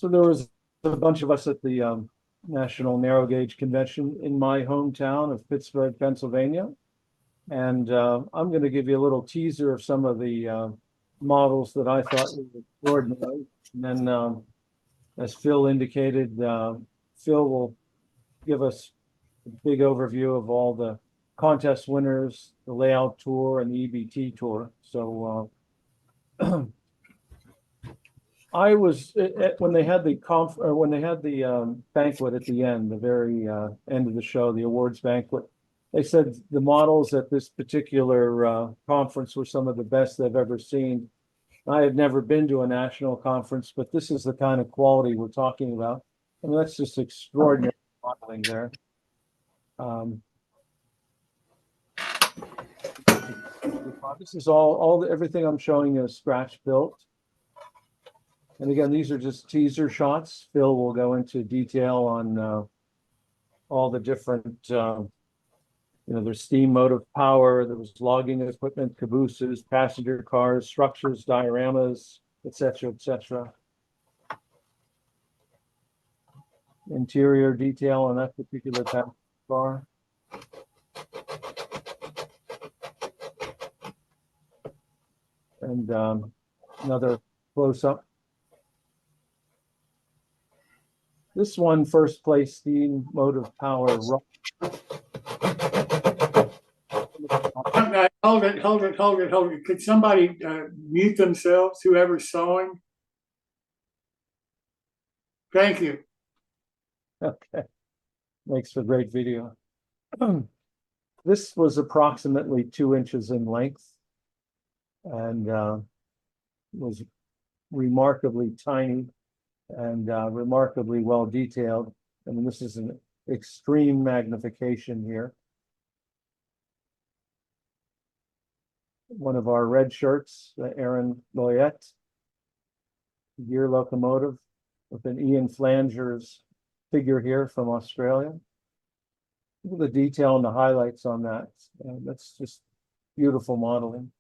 So there was a bunch of us at the National Narrow Gauge Convention in my hometown of Pittsburgh, Pennsylvania. And I'm going to give you a little teaser of some of the models that I thought were extraordinary. And then, as Phil indicated, Phil will give us a big overview of all the contest winners, the layout tour, and the EBT tour. So I was when they had the banquet at the end, the very end of the show, the awards banquet. They said the models at this particular conference were some of the best they've ever seen. I had never been to a national conference, but this is the kind of quality we're talking about. I mean, that's just extraordinary modeling there. This is everything I'm showing you is scratch built. And again, these are just teaser shots. Phil will go into detail on all the different, there's steam motive power, there was logging equipment, cabooses, passenger cars, structures, dioramas, et cetera, et cetera. Interior detail on that particular passenger car. And another close-up. This one, first place steam motive power. Hold it. Could somebody mute themselves, whoever's sewing? Thank you. Okay. Makes for great video. This was approximately 2 inches in length and was remarkably tiny and remarkably well detailed. I mean, this is an extreme magnification here. One of our red shirts, Aaron Loyette, gear locomotive with an Ian Flanger's figure here from Australia. Look at the detail and the highlights on that. That's just beautiful modeling.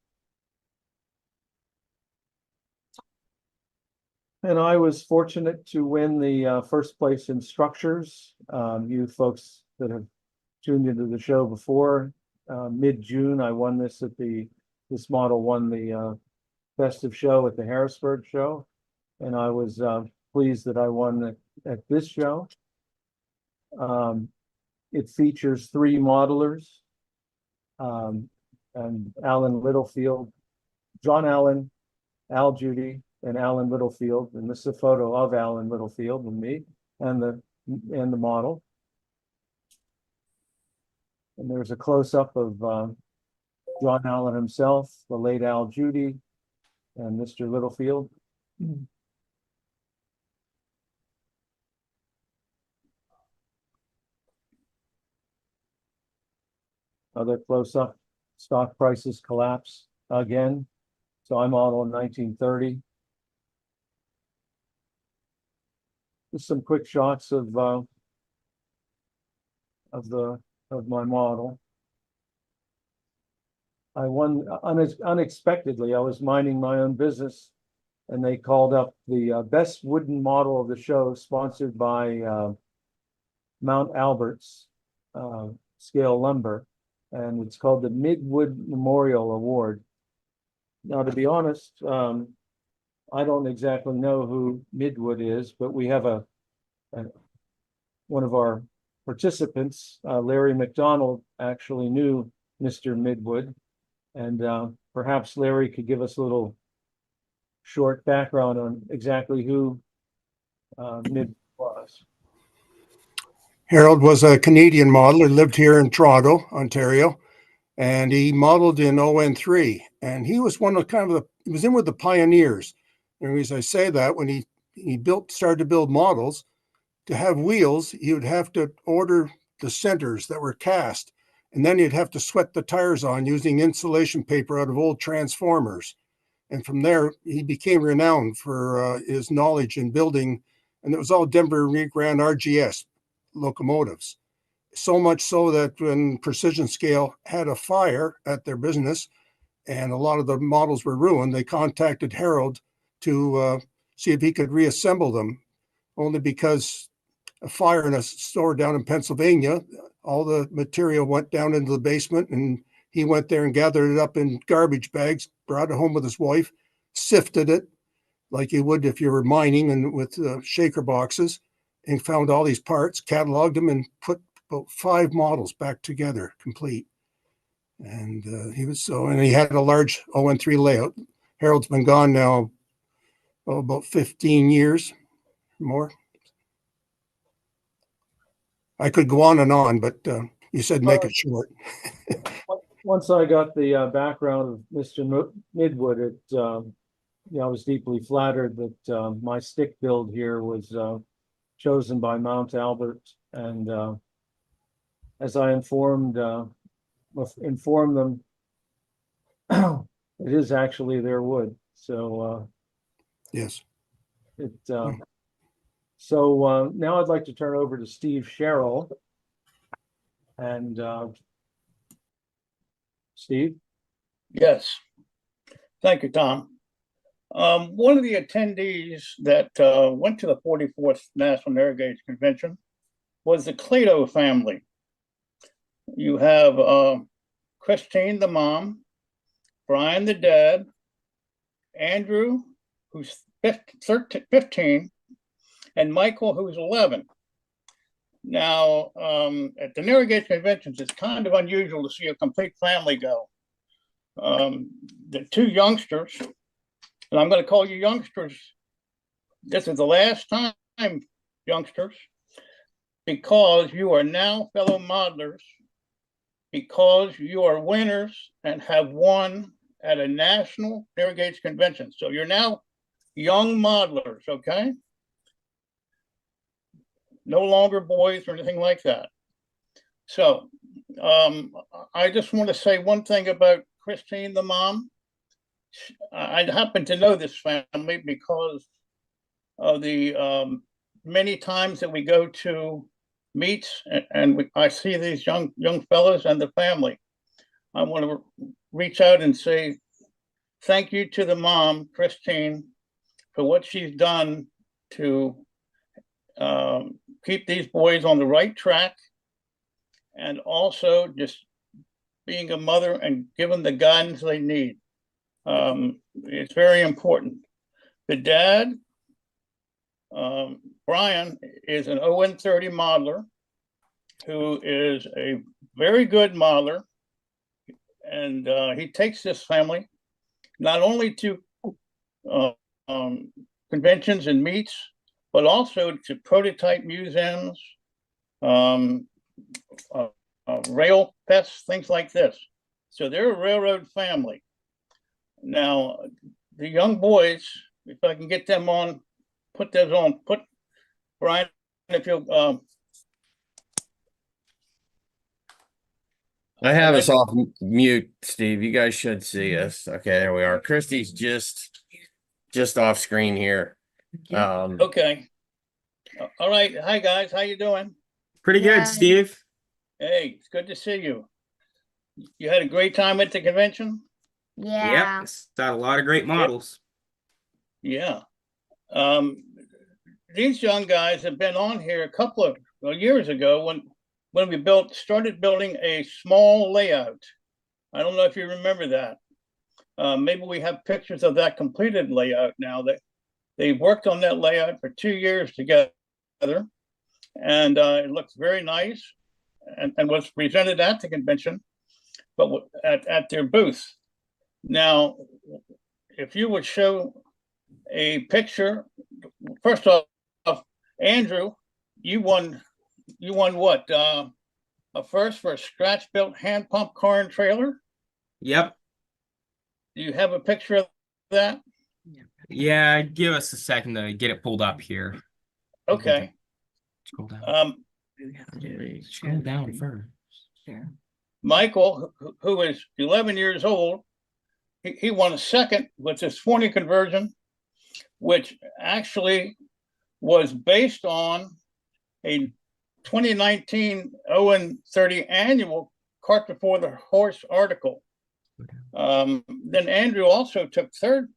And I was fortunate to win the first place in structures. You folks that have tuned into the show before, mid-June, I won this this model won the best of show at the Harrisburg show. And I was pleased that I won at this show. It features 3 modelers, and Alan Littlefield, John Allen, Al Judy, and Alan Littlefield. And this is a photo of Alan Littlefield and me and the model. And there's a close-up of John Allen himself, the late Al Judy, and Mr. Littlefield. Other close-up, stock prices collapse again. So I model in 1930. Just some quick shots of my model. I won unexpectedly. I was minding my own business, and they called up the best wooden model of the show, sponsored by Mount Albert's Scale Lumber, and it's called the Midwood Memorial Award. Now, to be honest, I don't exactly know who Midwood is, but we have one of our participants, Larry McDonald, actually knew Mr. Midwood, and perhaps Larry could give us a little short background on exactly who Midwood was. Harold was a Canadian model. He lived here in Toronto, Ontario, and he modeled in ON3. And he was one of he was in with the pioneers. And as I say that, when he started to build models, to have wheels, he would have to order the centers that were cast, and then he'd have to sweat the tires on using insulation paper out of old transformers. And from there, he became renowned for his knowledge in building, and it was all Denver Grand RGS locomotives. So much so that when Precision Scale had a fire at their business and a lot of the models were ruined, they contacted Harold to see if he could reassemble them. only because a fire in a store down in Pennsylvania, all the material went down into the basement, and he went there and gathered it up in garbage bags, brought it home with his wife, sifted it like you would if you were mining and with shaker boxes, and found all these parts, cataloged them, and put about 5 models back together complete. And and he had a large 013 layout. Harold's been gone now about 15 years more. I could go on and on, but you said make it short. Once I got the background of Mr. Midwood, I was deeply flattered that my stick build here was chosen by Mount Albert, and as I informed them, it is actually their wood. So yes. So now I'd like to turn over to Steve Sherrill. And Steve? Yes. Thank you, Tom. One of the attendees that went to the 44th National Narrowgauge Convention was the Clauto family. You have Christine, the mom, Brian, the dad, Andrew, who's 15, and Michael, who's 11. Now, at the narrowgauge conventions, it's kind of unusual to see a complete family go. The 2 youngsters, and I'm going to call you youngsters. This is the last time, youngsters, because you are now fellow modelers, because you are winners and have won at a national narrowgauge convention. So you're now young modelers, okay? No longer boys or anything like that. So I just want to say one thing about Christine, the mom. I happen to know this family because of the many times that we go to meets, and I see these young fellows and the family. I want to reach out and say thank you to the mom, Christine, for what she's done to keep these boys on the right track, and also just being a mother and giving the guidance they need. It's very important. The dad, Brian, is an ON30 modeler who is a very good modeler, and he takes this family not only to conventions and meets, but also to prototype museums, rail fests, things like this. So they're a railroad family. Now, the young boys, if I can get them on, put Brian, if you'll. I have us off mute, Steve. You guys should see us. Okay, there we are. Christy's just off screen here. Okay. All right. Hi, guys. How you doing? Pretty good, Steve. Hey, it's good to see you. You had a great time at the convention? Yeah. Yep, got a lot of great models. Yeah. These young guys have been on here a couple of years ago when we started building a small layout. I don't know if you remember that. Maybe we have pictures of that completed layout now. That they worked on that layout for 2 years together, and it looks very nice, and was presented at the convention, but at their booth. Now, if you would show a picture, first off, Andrew, you won what? A first for a scratch-built hand pump car and trailer? Yep. Do you have a picture of that? Yeah, give us a second to get it pulled up here. Okay. Scroll down. Scroll Um, down first. Michael, who is 11 years old, he won a second with his 40 conversion, which actually was based on a 2019 ON30 annual cart before the horse article. Then Andrew also took third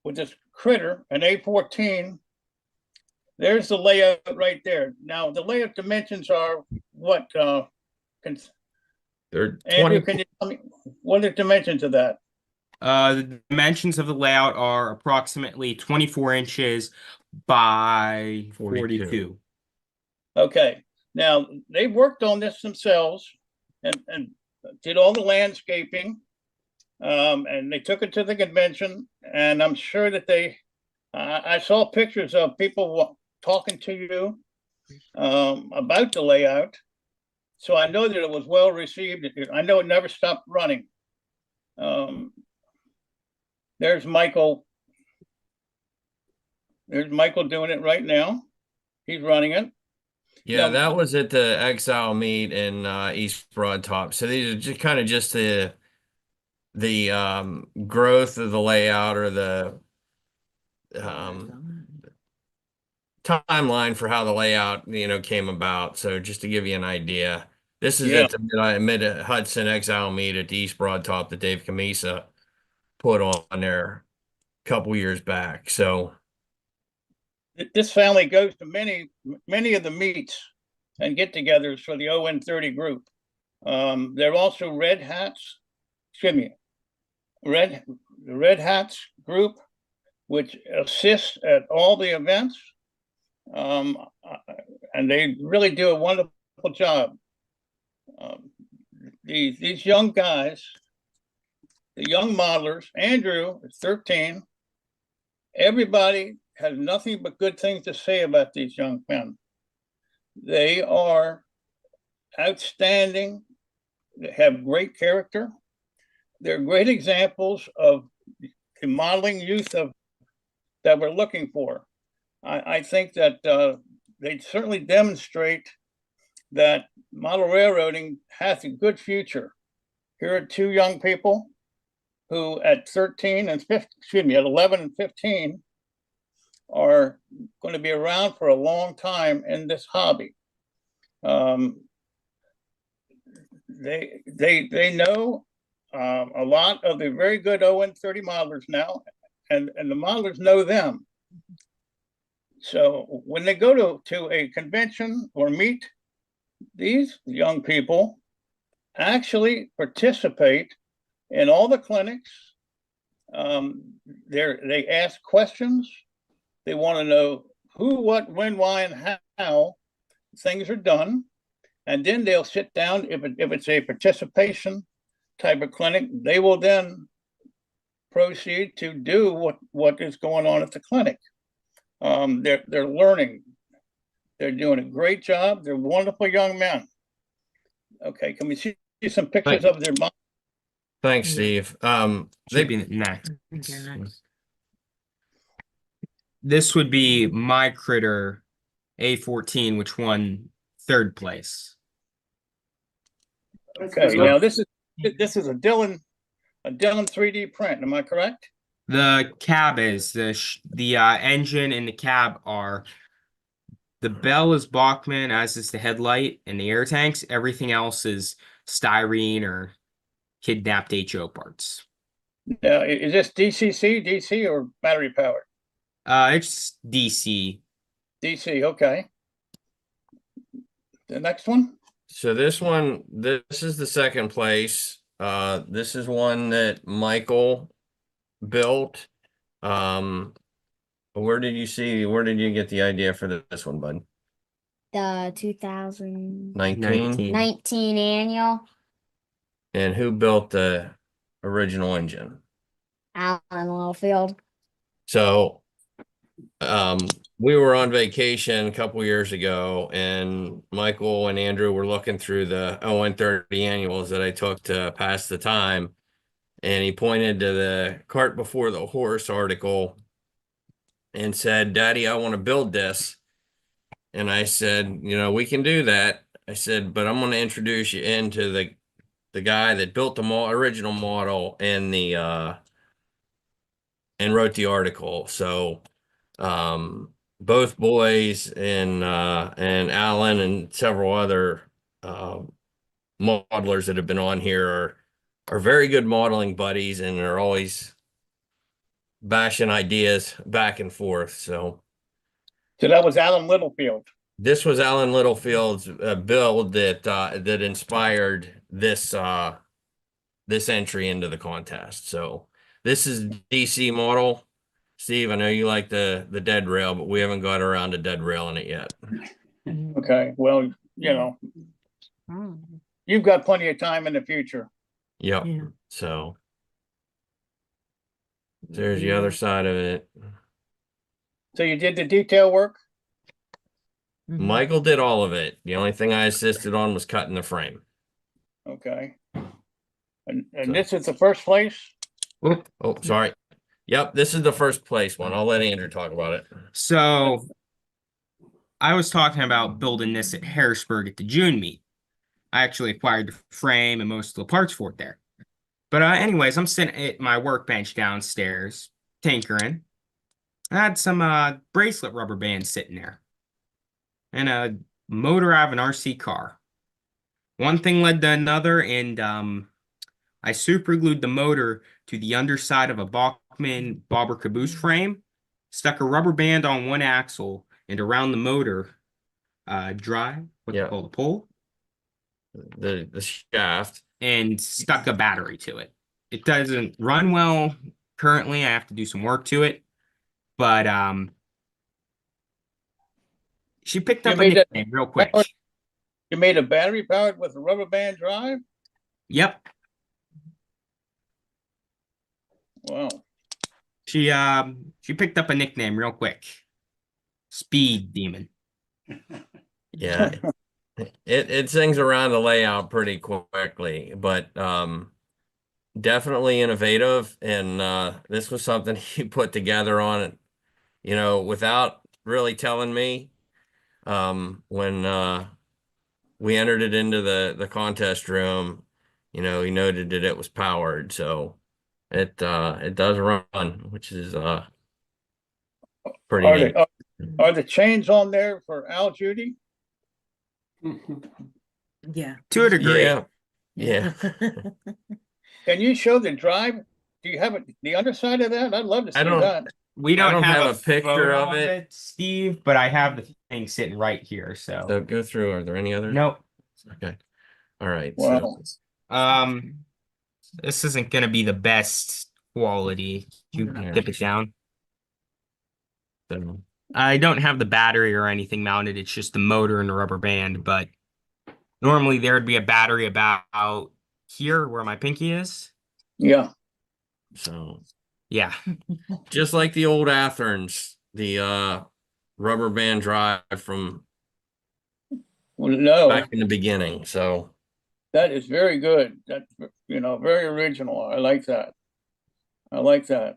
with this critter, an A14, there's the layout right there. Now, the layout dimensions are what, They're Andrew, 20. can you tell me, what are the dimensions of that? The dimensions of the layout are approximately 24 inches by 42. Okay, now, they worked on this themselves and did all the landscaping. And they took it to the convention, and I'm sure that I saw pictures of people talking to you about the layout. So I know that it was well received. I know it never stopped running. There's Michael. There's Michael doing it right now. He's running it. Yeah, Now- that was at the Exile meet in East Broad Top. So these are just kind of just the growth of the layout or the timeline for how the layout came about. So just to give you an idea, this is Yeah. at the mid Hudson Exile meet at the East Broad Top that Dave Camisa put on there a couple years back. So This family goes to many of the meets and get-togethers for the ON30 group. They're also Red Hats. Excuse me, Red Hats group, which assists at all the events. And they really do a wonderful job. These young guys, the young modelers, Andrew is 13. Everybody has nothing but good things to say about these young men. They are outstanding. They have great character. They're great examples of the modeling youth that we're looking for. I think that they certainly demonstrate that model railroading has a good future. Here are two young people who at 13 and 15, excuse me, at 11 and 15 are going to be around for a long time in this hobby. They know a lot of the very good ON30 modelers now, and the modelers know them. So when they go to a convention or meet, these young people actually participate in all the clinics. They ask questions. They want to know who, what, when, why, and how things are done. And then they'll sit down. If it's a participation type of clinic, they will then proceed to do what is going on at the clinic. They're learning. They're doing a great job. They're wonderful young men. Okay, can we see some pictures of their mom? thanks, Steve. Should be next. This would be my critter A14, which won 3rd place. Okay, now this is a Dillon 3D print. Am I correct? The cab is the engine and the cab are. The bell is Bachmann, as is the headlight and the air tanks. Everything else is styrene or kidnapped HO parts. Now, is this DC, or battery powered? It's DC. DC, okay. The next one? So this is the second place. This is one that Michael built. Where did you get the idea for this one, bud? The 2019 19. annual. And who built the original engine? Alan Littlefield. So we were on vacation a couple years ago, and Michael and Andrew were looking through the ON30 annuals that I took to pass the time, and he pointed to the cart before the horse article and said, "Daddy, I want to build this." And I said, we can do that. I said, but I'm going to introduce you into the guy that built the original model and and wrote the article. So both boys and Alan and several other modelers that have been on here are very good modeling buddies, and are always bashing ideas back and forth. So So that was Alan Littlefield. This was Alan Littlefield's build that inspired this entry into the contest. So this is DC model. Steve, I know you like the dead rail, but we haven't got around to dead rail in it yet. Okay, well, you know, Oh, you've got plenty of time in the future. Yep. Yeah. So there's the other side of it. So you did the detail work? mhm. Michael did all of it. The only thing I assisted on was cutting the frame. Okay. And So- this is the first place? Oop, oh, sorry. Yep, this is the first place one. I'll let Andrew talk about it. So I was talking about building this at Harrisburg at the June meet. I actually acquired the frame and most of the parts for it there. But anyways, I'm sitting at my workbench downstairs, tinkering. I had some bracelet rubber bands sitting there. And a motor out of an RC car. One thing led to another, and I super glued the motor to the underside of a Bachmann bobber caboose frame, stuck a rubber band on one axle, and around the motor drive, what they Yeah. call the pole, The shaft. and stuck a battery to it. It doesn't run well currently. I have to do some work to it, but she picked You up a made that- nickname real quick. You made a battery powered with a rubber band drive? Yep, Wow. she picked up a nickname real quick. Speed Demon. Yeah. It sings around the layout pretty quickly, but definitely innovative. And this was something he put together on it, without really telling me. When we entered it into the contest room, he noted that it was powered, so it does run, which is pretty Are neat. the chains on there for Al Judy? Yeah. To a degree. Yeah. Can you show the drive? Do you have it, the underside of that? I'd love to see I don't- that. We don't, don't have, have a picture photo of it. Steve, but I have the thing sitting right here. So, So go through. Are there any others? nope. Okay. All right. Wow. This isn't gonna be the best quality. You Yeah. dip it down. So I don't have the battery or anything mounted. It's just the motor and the rubber band. But normally there'd be a battery about here where my pinky is. Yeah. Yeah. just like the old Atherns, the rubber band drive from Well, no, back in the beginning. So that is very good. That's, very original. I like that. I like that.